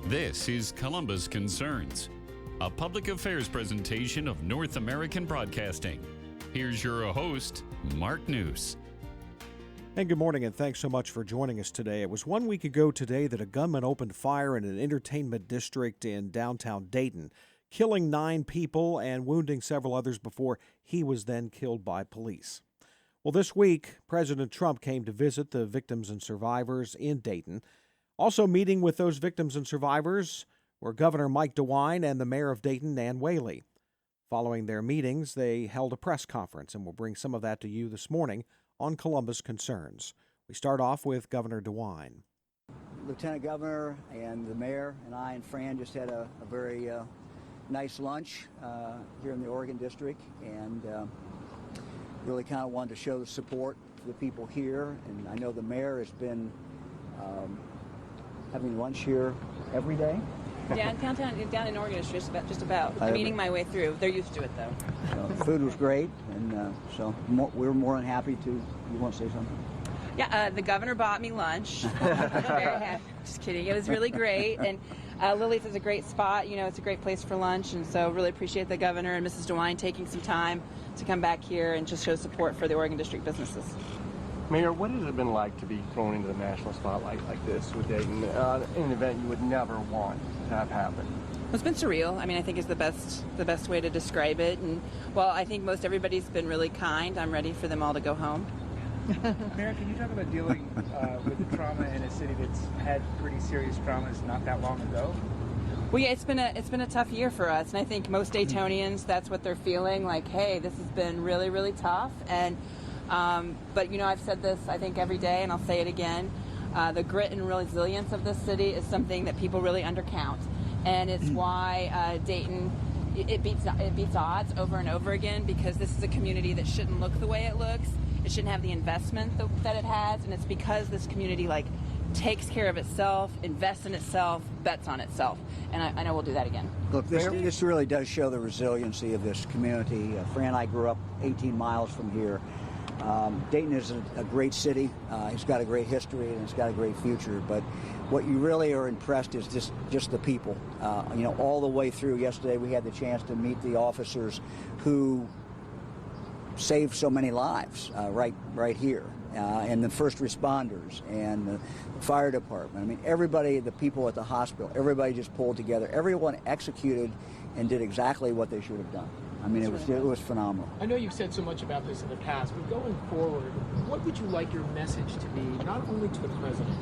This is Columbus Concerns, a public affairs presentation of North American Broadcasting. Here's your host, Mark News. And good morning, and thanks so much for joining us today. It was 1 week ago today that a gunman opened fire in an entertainment district in downtown Dayton, killing 9 people and wounding several others before he was then killed by police. Well, this week, President Trump came to visit the victims and survivors in Dayton. Also meeting with those victims and survivors were Governor Mike DeWine and the mayor of Dayton, Whaley. Following their meetings, they held a press conference, and we'll bring some of that to you this morning on Columbus Concerns. We start off with Governor DeWine. Lieutenant Governor and the mayor and I and Fran just had a very nice lunch here in the Oregon District, and really kind of wanted to show the support for the people here. And I know the mayor has been having lunch here every day. Yeah, down in Oregon, it's just about. I'm eating my way through. They're used to it, though. The food was great, and so we were more than happy to. You want to say something? Yeah, the governor bought me lunch. Very happy. Just kidding. It was really great, and Lily's is a great spot. You know, it's a great place for lunch, and so really appreciate the governor and Mrs. DeWine taking some time to come back here and just show support for the Oregon District businesses. Mayor, what has it been like to be thrown into the national spotlight like this with Dayton, in an event you would never want to have happen? It's been surreal. I mean, I think is the best way to describe it. And well, I think most everybody's been really kind. I'm ready for them all to go home. Mayor, can you talk about dealing with the trauma in a city that's had pretty serious traumas not that long ago? Well, yeah, it's been a tough year for us, and I think most Daytonians, that's what they're feeling. Like, hey, this has been really, really tough. And but, you know, I've said this, I think, every day, and I'll say it again. The grit and resilience of this city is something that people really undercount. And it's why Dayton, it beats odds over and over again, because this is a community that shouldn't look the way it looks. It shouldn't have the investment that it has. And it's because this community, takes care of itself, invests in itself, bets on itself. And I know we'll do that again. Look, this really does show the resiliency of this community. Fran and I grew up 18 miles from here. Dayton is a great city. It's got a great history and it's got a great future. But what you really are impressed is just the people. You know, all the way through. Yesterday we had the chance to meet the officers who saved so many lives right here, and the first responders and the fire department. I mean, everybody, the people at the hospital, everybody just pulled together. Everyone executed and did exactly what they should have done. I mean, it was phenomenal. I know you've said so much about this in the past, but going forward, what would you like your message to be, not only to the president,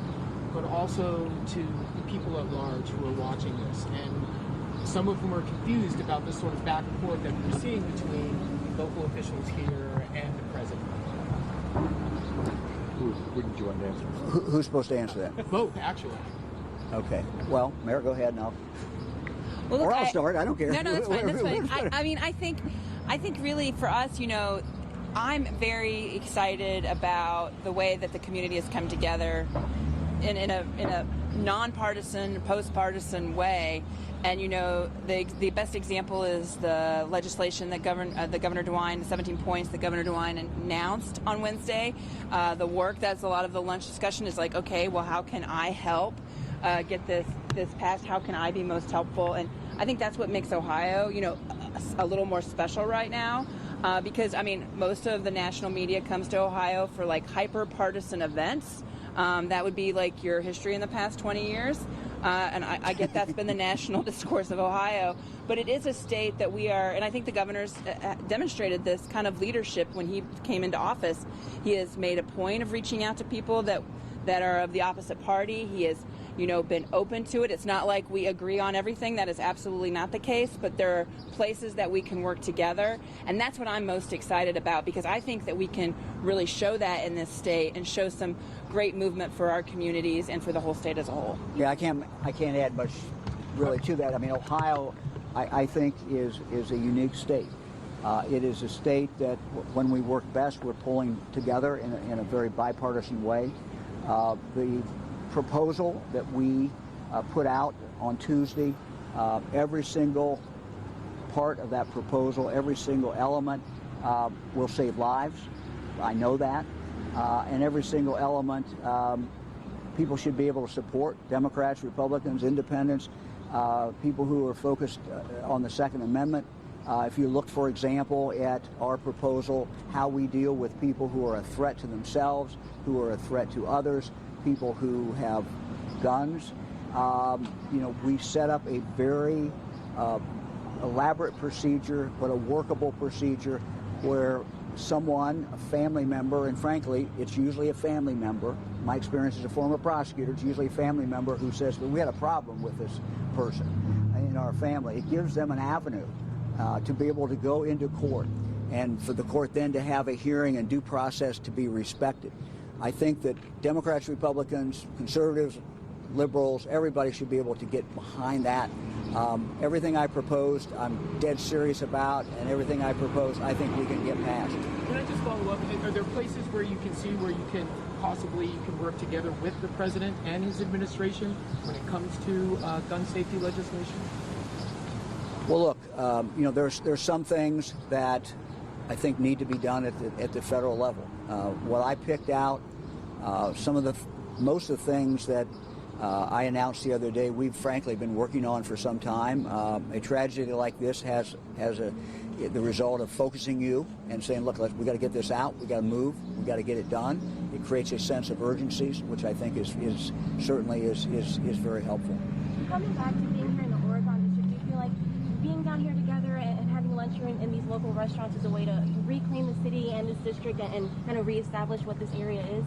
but also to the people at large who are watching this, and some of whom are confused about this sort of back and forth that we're seeing between local officials here and the president? Wouldn't you want to answer? Who's supposed to answer that? Both, actually. Okay. Well, Mayor, go ahead now. Well, look, or I'll start. I don't care. No, that's fine. That's fine. I mean, I think really for us, you know, I'm very excited about the way that the community has come together in a nonpartisan, post-partisan way. And, you know, the best example is the legislation that the Governor DeWine, the 17 points that Governor DeWine announced on Wednesday. The work, that's a lot of the lunch discussion, is like, okay, well, how can I help get this passed? How can I be most helpful? And I think that's what makes Ohio, you know, a little more special right now, because, I mean, most of the national media comes to Ohio for hyper-partisan events. That would be your history in the past 20 years. And I get that's been the national discourse of Ohio. But it is a state that we are, and I think the governor's demonstrated this kind of leadership when he came into office. He has made a point of reaching out to people that are of the opposite party. He has, you know, been open to it. It's not like we agree on everything. That is absolutely not the case. But there are places that we can work together. And that's what I'm most excited about, because I think that we can really show that in this state and show some great movement for our communities and for the whole state as a whole. Yeah, I can't add much really to that. I mean, Ohio, I think, is a unique state. It is a state that when we work best, we're pulling together in a very bipartisan way. The proposal that we put out on Tuesday, every single part of that proposal, every single element will save lives. I know that. And every single element people should be able to support Democrats, Republicans, independents, people who are focused on the Second Amendment. If you look, for example, at our proposal, how we deal with people who are a threat to themselves, who are a threat to others, people who have guns, we set up a very elaborate procedure, but a workable procedure where someone, a family member, and frankly, it's usually a family member. My experience as a former prosecutor, it's usually a family member who says, well, we had a problem with this person in our family. It gives them an avenue to be able to go into court and for the court then to have a hearing and due process to be respected. I think that Democrats, Republicans, conservatives, liberals, everybody should be able to get behind that. Everything I proposed, I'm dead serious about, and everything I propose, I think we can get passed. Can I just follow up? Are there places where you can see where you can possibly work together with the president and his administration when it comes to gun safety legislation? Well, look, there's some things that I think need to be done at the federal level. What I picked out, most of the things that I announced the other day, we've frankly been working on for some time. A tragedy like this has the result of focusing you and saying, look, we got to get this out, we got to move, we got to get it done. It creates a sense of urgency, which I think is certainly very helpful. Coming back to being here in the Oregon district, do you feel like being down here together and having lunch here in these local restaurants is a way to reclaim the city and this district and kind of reestablish what this area is?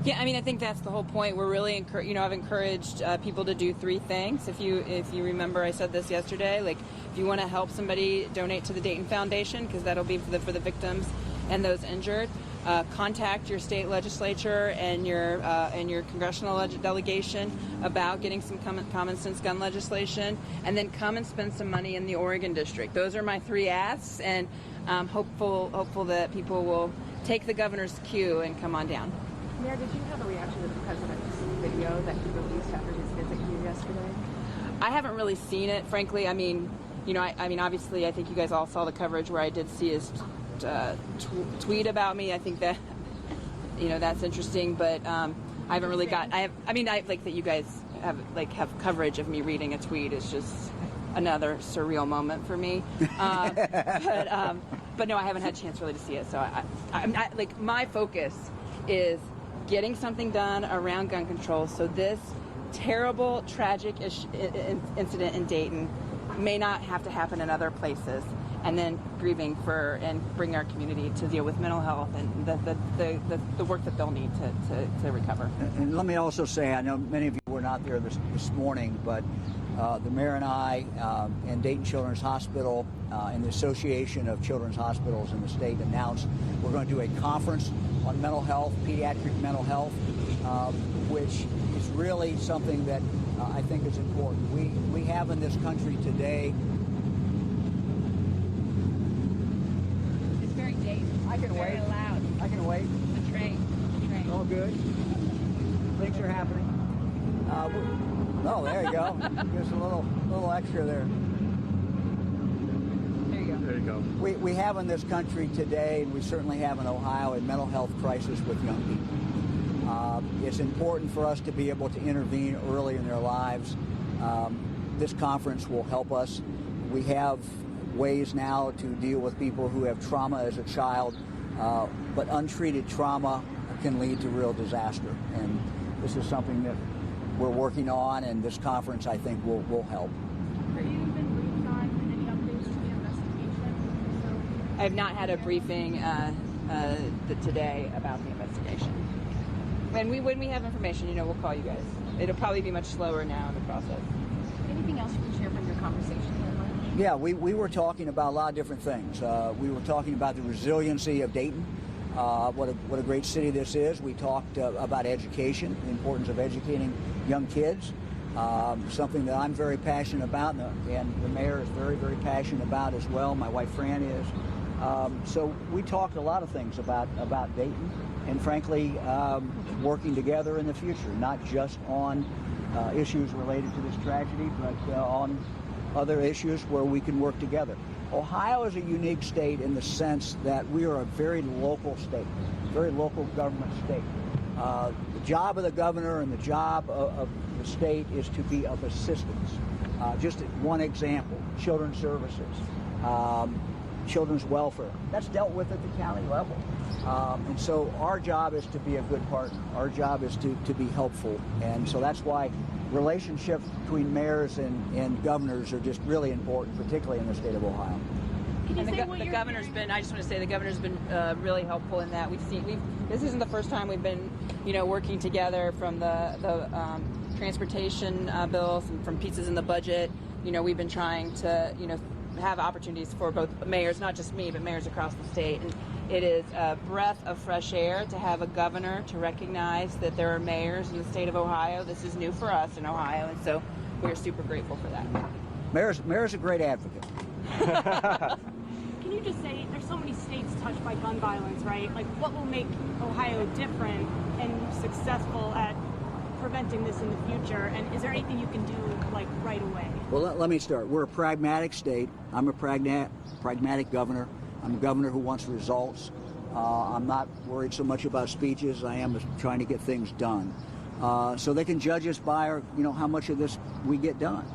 Yeah, I mean, I think that's the whole point. We're really, I've encouraged people to do three things. If you remember, I said this yesterday. Like, if you want to help somebody, donate to the Dayton Foundation, because that'll be for the victims and those injured. Contact your state legislature and your congressional delegation about getting some common sense gun legislation, and then come and spend some money in the Oregon district. Those are my three asks, and hopeful that people will take the governor's cue and come on down. Mayor, did you have a reaction to the president's video that he released after his visit here yesterday? I haven't really seen it, frankly. I mean, obviously, I think you guys all saw the coverage where I did see his tweet about me. I think that, that's interesting, but I haven't really got. I like that you guys have coverage of me reading a tweet is just another surreal moment for me. But no, I haven't had a chance really to see it. So I'm not, my focus is getting something done around gun control so this terrible, tragic incident in Dayton may not have to happen in other places, and then grieving for and bring our community to deal with mental health and the work that they'll need to recover. And let me also say, I know many of you were not there this morning, but the mayor and I and Dayton Children's Hospital and the Association of Children's Hospitals in the state announced we're going to do a conference on mental health, pediatric mental health, which is really something that I think is important. We have in this country today. It's very Dayton. I can wait. Very loud. I can wait. The train. All good. Things are happening. Oh, there you go. Just a little extra there. There you go. There you go. We have in this country today, and we certainly have in Ohio, a mental health crisis with young people. It's important for us to be able to intervene early in their lives. This conference will help us. We have ways now to deal with people who have trauma as a child, but untreated trauma can lead to real disaster. And this is something that we're working on, and this conference, I think, will help. Have you been briefed on any updates to the investigation? I have not had a briefing today about the investigation. When we have information, we'll call you guys. It'll probably be much slower now in the process. Anything else you can share from your conversation at lunch? Yeah, we were talking about a lot of different things. We were talking about the resiliency of Dayton, what a great city this is. We talked about education, the importance of educating young kids, something that I'm very passionate about, and the mayor is very, very passionate about as well. My wife Fran is. So we talked a lot of things about Dayton, and frankly, working together in the future, not just on issues related to this tragedy, but on other issues where we can work together. Ohio is a unique state in the sense that we are a very local state, very local government state. The job of the governor and the job of the state is to be of assistance. Just one example, children's services, children's welfare. That's dealt with at the county level. And so our job is to be a good partner. Our job is to be helpful. And so that's why relationships between mayors and governors are just really important, particularly in the state of Ohio. And the governor's been, I just want to say the governor's been really helpful in that. This isn't the first time we've been, working together from the transportation bills and from pieces in the budget. We've been trying to, have opportunities for both mayors, not just me, but mayors across the state. And it is a breath of fresh air to have a governor to recognize that there are mayors in the state of Ohio. This is new for us in Ohio, and so we're super grateful for that. Mayor's a great advocate. Can you just say, there's so many states touched by gun violence, right? Like, what will make Ohio different and successful at preventing this in the future? And is there anything you can do, like, right away? Well, let me start. We're a pragmatic state. I'm a pragmatic governor. I'm a governor who wants results. I'm not worried so much about speeches. I am trying to get things done. So they can judge us by, how much of this we get done.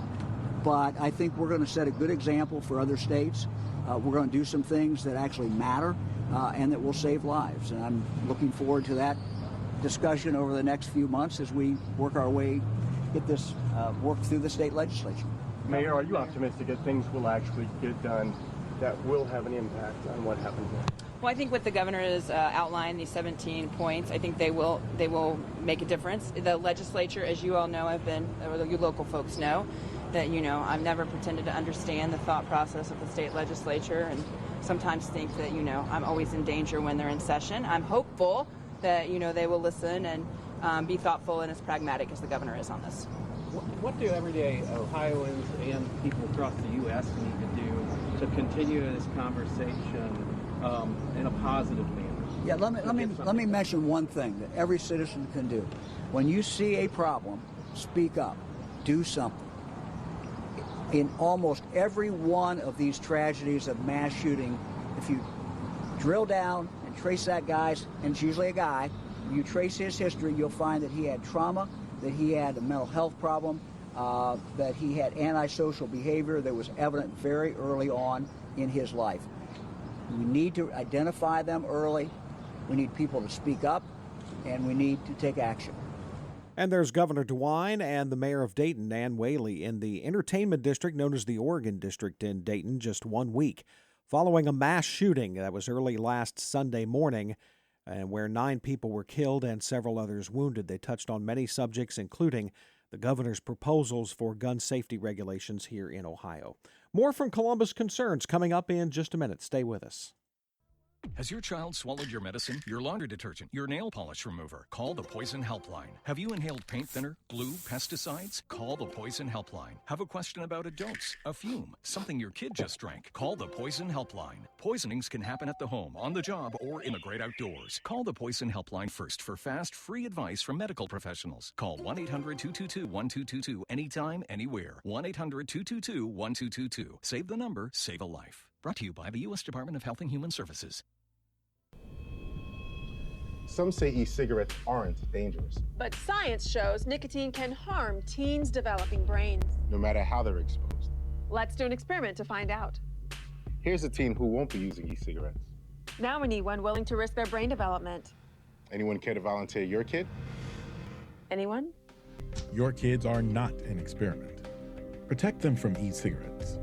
But I think we're going to set a good example for other states. We're going to do some things that actually matter and that will save lives. And I'm looking forward to that discussion over the next few months as we work our way, get this worked through the state legislature. Mayor, are you optimistic that things will actually get done that will have an impact on what happens next? Well, I think what the governor has outlined, these 17 points, I think they will make a difference. The legislature, as you all know, or you local folks know, that, I've never pretended to understand the thought process of the state legislature and sometimes think that, I'm always in danger when they're in session. I'm hopeful that, they will listen and be thoughtful and as pragmatic as the governor is on this. What do everyday Ohioans and people across the U.S. need to do to continue this conversation in a positive manner? Yeah, let me mention one thing that every citizen can do. When you see a problem, speak up, do something. In almost every one of these tragedies of mass shooting, if you drill down and trace that guy's, and it's usually a guy, you trace his history, you'll find that he had trauma, that he had a mental health problem, that he had antisocial behavior that was evident very early on in his life. We need to identify them early, we need people to speak up, and we need to take action. And there's Governor DeWine and the mayor of Dayton, Whaley, in the entertainment district known as the Oregon District in Dayton just 1 week, following a mass shooting that was early last Sunday morning, and where 9 people were killed and several others wounded. They touched on many subjects, including the governor's proposals for gun safety regulations here in Ohio. More from Columbus Concerns coming up in just a minute. Stay with us. Has your child swallowed your medicine, your laundry detergent, your nail polish remover? Call the Poison Helpline. Have you inhaled paint thinner, glue, pesticides? Call the Poison Helpline. Have a question about a dose, a fume, something your kid just drank? Call the Poison Helpline. Poisonings can happen at the home, on the job, or in the great outdoors. Call the Poison Helpline first for fast, free advice from medical professionals. Call 1-800-222-1222 anytime, anywhere. 1-800-222-1222. Save the number, save a life. Brought to you by the U.S. Department of Health and Human Services. Some say e-cigarettes aren't dangerous. But science shows nicotine can harm teens' developing brains. No matter how they're exposed. Let's do an experiment to find out. Here's a teen who won't be using e-cigarettes. Now we need one willing to risk their brain development. Anyone care to volunteer your kid? Anyone? Your kids are not an experiment. Protect them from e-cigarettes.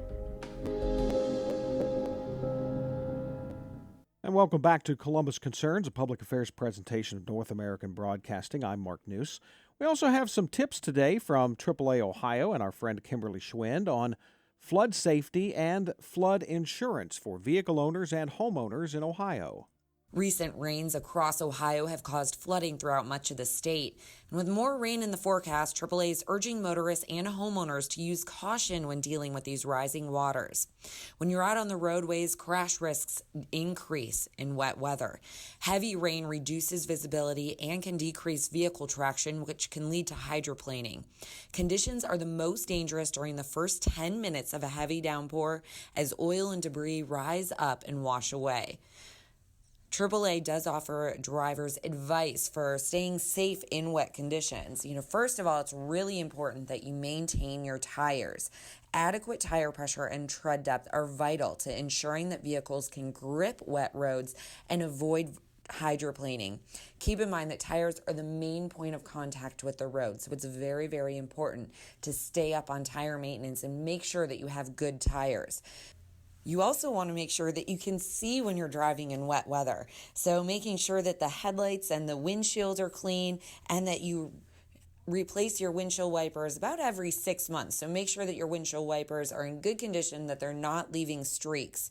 And welcome back to Columbus Concerns, a public affairs presentation of North American Broadcasting. I'm Mark Noose. We also have some tips today from AAA Ohio and our friend Kimberly Schwind on flood safety and flood insurance for vehicle owners and homeowners in Ohio. Recent rains across Ohio have caused flooding throughout much of the state. And with more rain in the forecast, AAA is urging motorists and homeowners to use caution when dealing with these rising waters. When you're out on the roadways, crash risks increase in wet weather. Heavy rain reduces visibility and can decrease vehicle traction, which can lead to hydroplaning. Conditions are the most dangerous during the first 10 minutes of a heavy downpour as oil and debris rise up and wash away. AAA does offer drivers advice for staying safe in wet conditions. First of all, it's really important that you maintain your tires. Adequate tire pressure and tread depth are vital to ensuring that vehicles can grip wet roads and avoid hydroplaning. Keep in mind that tires are the main point of contact with the road, so it's very, very important to stay up on tire maintenance and make sure that you have good tires. You also want to make sure that you can see when you're driving in wet weather. So making sure that the headlights and the windshields are clean and that you replace your windshield wipers about every 6 months. So make sure that your windshield wipers are in good condition, that they're not leaving streaks.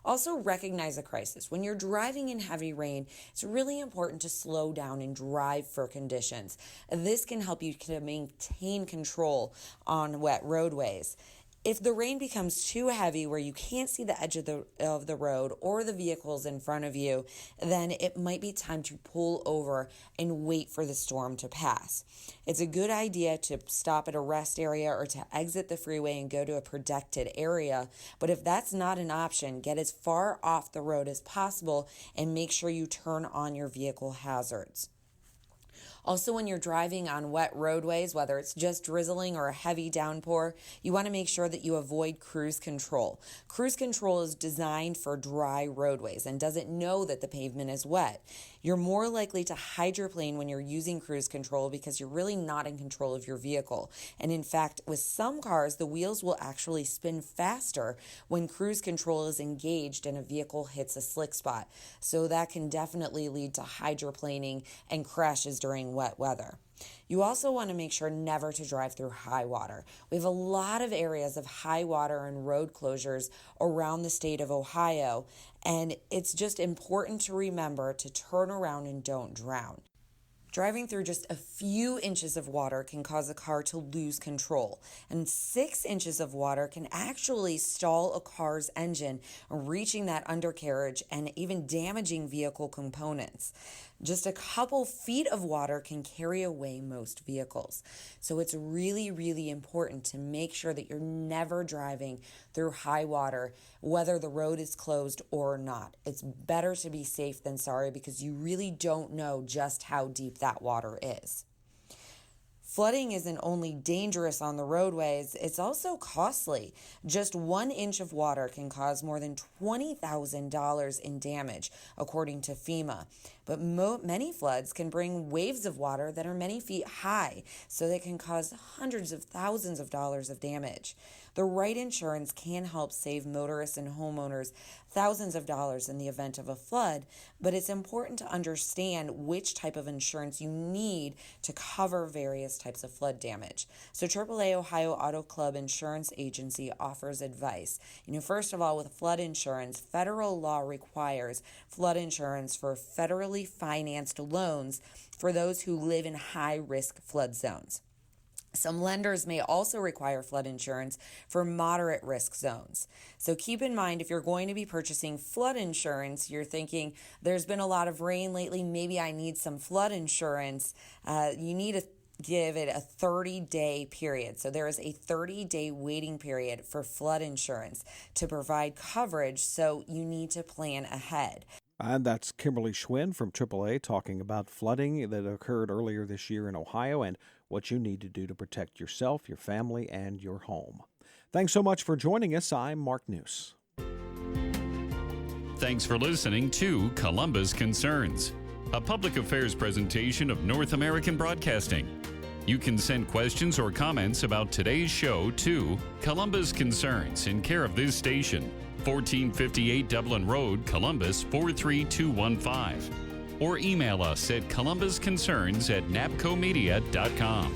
Also recognize a crisis. When you're driving in heavy rain, it's really important to slow down and drive for conditions. This can help you to maintain control on wet roadways. If the rain becomes too heavy where you can't see the edge of the road or the vehicles in front of you, then it might be time to pull over and wait for the storm to pass. It's a good idea to stop at a rest area or to exit the freeway and go to a protected area. But if that's not an option, get as far off the road as possible and make sure you turn on your vehicle hazards. Also, when you're driving on wet roadways, whether it's just drizzling or a heavy downpour, you want to make sure that you avoid cruise control. Cruise control is designed for dry roadways and doesn't know that the pavement is wet. You're more likely to hydroplane when you're using cruise control because you're really not in control of your vehicle. And in fact, with some cars, the wheels will actually spin faster when cruise control is engaged and a vehicle hits a slick spot. So that can definitely lead to hydroplaning and crashes during wet weather. You also want to make sure never to drive through high water. We have a lot of areas of high water and road closures around the state of Ohio, and it's just important to remember to turn around and don't drown. Driving through just a few inches of water can cause a car to lose control, and 6 inches of water can actually stall a car's engine, reaching that undercarriage and even damaging vehicle components. Just a couple feet of water can carry away most vehicles. So it's really, really important to make sure that you're never driving through high water, whether the road is closed or not. It's better to be safe than sorry because you really don't know just how deep that water is. Flooding isn't only dangerous on the roadways, it's also costly. Just 1 inch of water can cause more than $20,000 in damage, according to FEMA. But many floods can bring waves of water that are many feet high, so they can cause hundreds of thousands of dollars of damage. The right insurance can help save motorists and homeowners thousands of dollars in the event of a flood, but it's important to understand which type of insurance you need to cover various types of flood damage. So AAA Ohio Auto Club Insurance Agency offers advice. First of all, with flood insurance, federal law requires flood insurance for federally financed loans for those who live in high-risk flood zones. Some lenders may also require flood insurance for moderate risk zones. So keep in mind, if you're going to be purchasing flood insurance, you're thinking, there's been a lot of rain lately, maybe I need some flood insurance. You need to give it a 30-day period. So there is a 30-day waiting period for flood insurance to provide coverage, so you need to plan ahead. And that's Kimberly Schwinn from AAA talking about flooding that occurred earlier this year in Ohio and what you need to do to protect yourself, your family, and your home. Thanks so much for joining us. I'm Mark News. Thanks for listening to Columbus Concerns, a public affairs presentation of North American Broadcasting. You can send questions or comments about today's show to Columbus Concerns in care of this station, 1458 Dublin Road, Columbus 43215. Or email us at columbusconcerns@napcomedia.com.